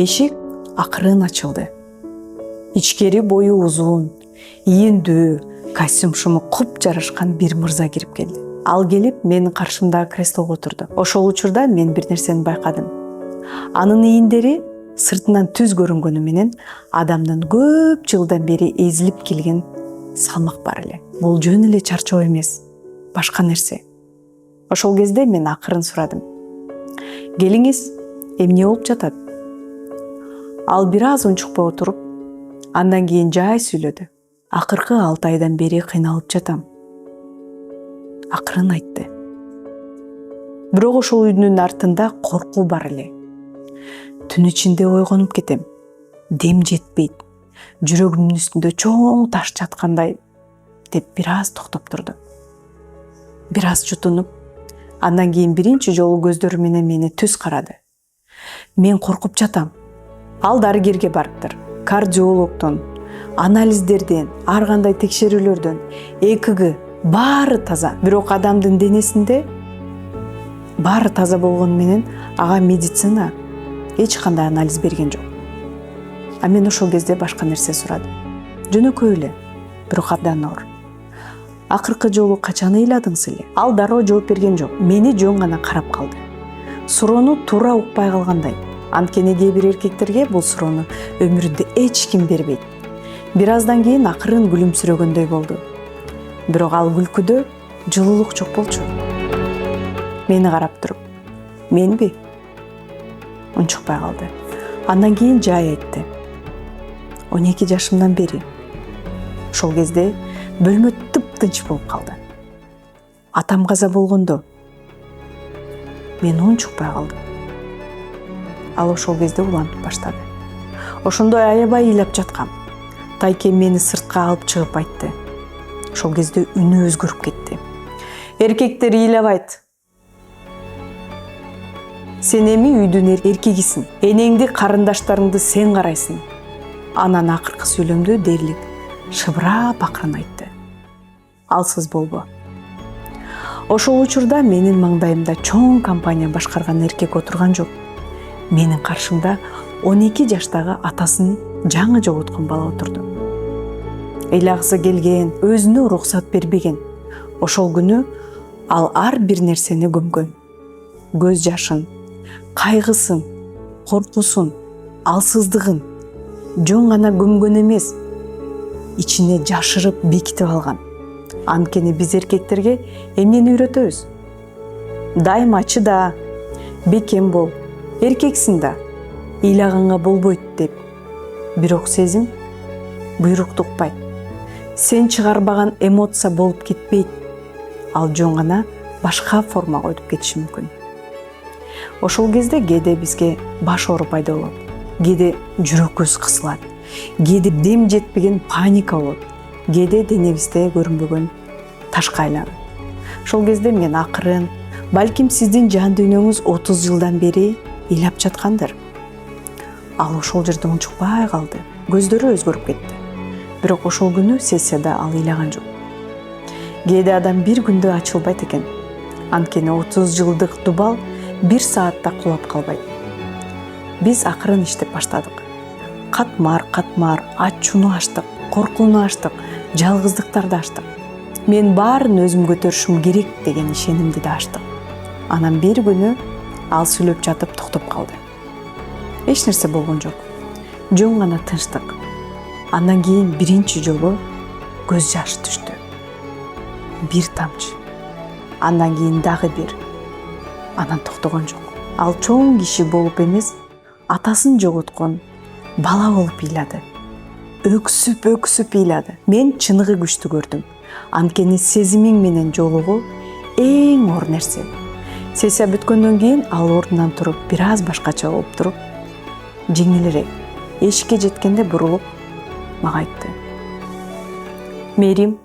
Эшик акырын ачылды. Ичкери бою узун, ийиндүү, костюм-шуму куп жарашкан бир мырза кирип келди. Ал келип менин каршымдагы креслого отурду. Ошол учурда мен бир нерсени байкадым. Анын ийиндери сыртынан түз көрүнгөнү менен адамдын көп жылдан бери эзилип келген салмак бар эле. Бул жөн эле чарчоо эмес, башка нерсе. Ошол кезде мен акырын сурадым. Келиңиз, эмне болуп жатат? Ал бир аз унчукпай отуруп, андан кийин жай сүйлөдү. Акыркы 6 айдан бери кыйналып жатам. Акырын айтты. Бирок ошол үндүн артында коркуу бар эле. Түн ичинде ойгонуп кетем. Дем жетпейт. Жүрөгүмдүн үстүндө чоң таш жаткандай деп бир аз токтоп турду. Бир аз жутунуп, андан кийин биринчи жолу көздөрү менен мени түз карады. Мен коркуп жатам. Ал дарыгерге барыптыр. Кардиологдон, анализдерден, ар кандай текшерүүлөрдөн, ЭКГ баары таза. Бирок адамдын денесинде баары таза болгону менен ага медицина эч кандай анализ берген жок. А мен ошол кезде башка нерсе сурадым. Жөнөкөй эле, бирок абдан оор. Акыркы жолу качан ыйладыңыз эле? Ал дароо жооп берген жок. Мени жөн гана карап калды. Суроону туура укпай калгандай. Анткени кээ бир эркектерге бул суроону өмүрүндө эч ким бербейт. Бир аздан кийин акырын күлүмсүрөгөндөй болду. Бирок ал күлкүдө жылуулук жок болчу. Мени карап туруп, менби? Унчукпай калды. Андан кийин жай айтты. 12 жашымдан бери. Ошол кезде бөлмө тыптынч болуп калды. Атам каза болгондо мен унчукпай калдым. Ал ошол кезде улантып баштады. Ошондой аябай ыйлап жаткам. Тайкем мени сыртка алып чыгып айтты. Ошол кезде үнү өзгөрүп кетти. Эркектер ыйлабайт. Сен эми үйдүн эркегисиң. Энеңди, карындаштарыңды сен карайсың. Анан акыркы сүйлөмдү дээрлик шыбырап акырын айтты. Алсыз болбо. Ошол учурда менин маңдайымда чоң компания башкарган эркек отурган жок. Менин каршымда 12 жаштагы атасын жаңы жоготкон бала отурду. Ыйлагысы келген, өзүнө уруксат бербеген. Ошол күнү ал ар бир нерсени көмгөн. Көз жашын, кайгысын, коркусун, алсыздыгын жөн гана көмгөн эмес, ичине жашырып бекитип алган. Анткени биз эркектерге эмнени үйрөтөбүз? Дайыма чыда, бекем бол, эркексиң да, ыйлаганга болбойт деп. Бирок сезим буйрукту укпайт. Сен чыгарбаган эмоция болуп кетпейт. Ал жөн гана башка формага өтүп кетиши мүмкүн. Ошол кезде кээде бизге баш оору пайда болот. Кээде жүрөгүбүз кысылат. Кээде дем жетпеген паника болот. Кээде денебизде көрүнбөгөн ташка айланат. Ошол кезде мен акырын, балким сиздин жан дүйнөңүз 30 жылдан бери ыйлап жаткандыр. Ал ошол жерде унчукпай калды. Көздөрү өзгөрүп кетти. Бирок ошол күнү сессияда ал ыйлаган жок. Кээде адам бир күндө ачылбайт экен. Анткени 30 жылдык дубал 1 саатта кулап калбайт. Биз акырын иштеп баштадык. Катмар, ачууну ачтык, коркууну ачтык, жалгыздыктарды ачтык. Мен баарын өзүм көтөрүшүм керек деген ишенимди да ачтык. Анан бир күнү ал сүйлөп жатып токтоп калды. Эч нерсе болгон жок. Жөн гана тынчтык. Андан кийин биринчи жолу көз жаш түштү. Бир тамчы. Андан кийин дагы бир. Анан токтогон жок. Ал чоң киши болуп эмес, атасын жоготкон бала болуп ыйлады. Өксүп ыйлады. Мен чыныгы күчтүү көрдүм. Анткени сезимиң менен жолугуу эң оор нерсе. Сессия бүткөндөн кийин ал ордунан туруп, бир аз башкача болуп туруп, жеңилирээк эшикке жеткенде бурулуп мага айтты. Мээрим,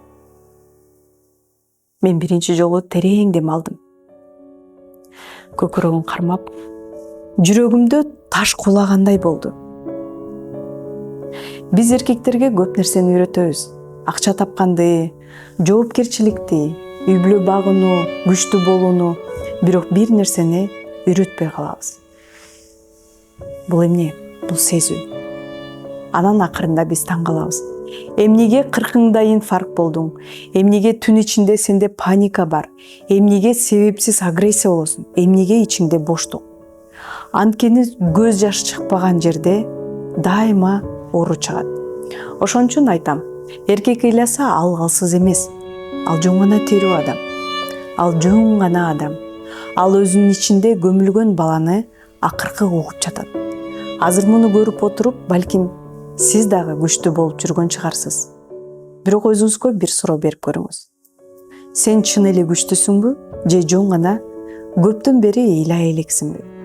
мен биринчи жолу терең дем алдым. Көкүрөгүм кармап, жүрөгүмдө таш кулагандай болду. Биз эркектерге көп нерсени үйрөтөбүз. Акча тапканды, жоопкерчиликти, үй бүлө багууну, күчтүү болууну, бирок бир нерсени үйрөтпөй калабыз. Бул эмне? бул сезүү. Анан акырында биз таң калабыз. Эмнеге 40-ыңда инфаркт болдуң? Эмнеге түн ичинде сенде паника бар? Эмнеге себепсиз агрессия болосуң? Эмнеге ичиңде боштук? Анткени көз жаш чыкпаган жерде дайыма оору чыгат. Ошон үчүн айтам, эркек ыйласа ал алсыз эмес. Ал жөн гана тирүү адам. Ал жөн гана адам. Ал өзүнүн ичинде көмүлгөн баланы акыркы угуп жатат. Азыр муну көрүп отуруп, балким сиз дагы күчтүү болуп жүргөн чыгарсыз. Бирок өзүңүзгө бир суроо берип көрүңүз. Сен чын эле күчтүүсүңбү же жөн гана көптөн бери ыйлай элексиңби?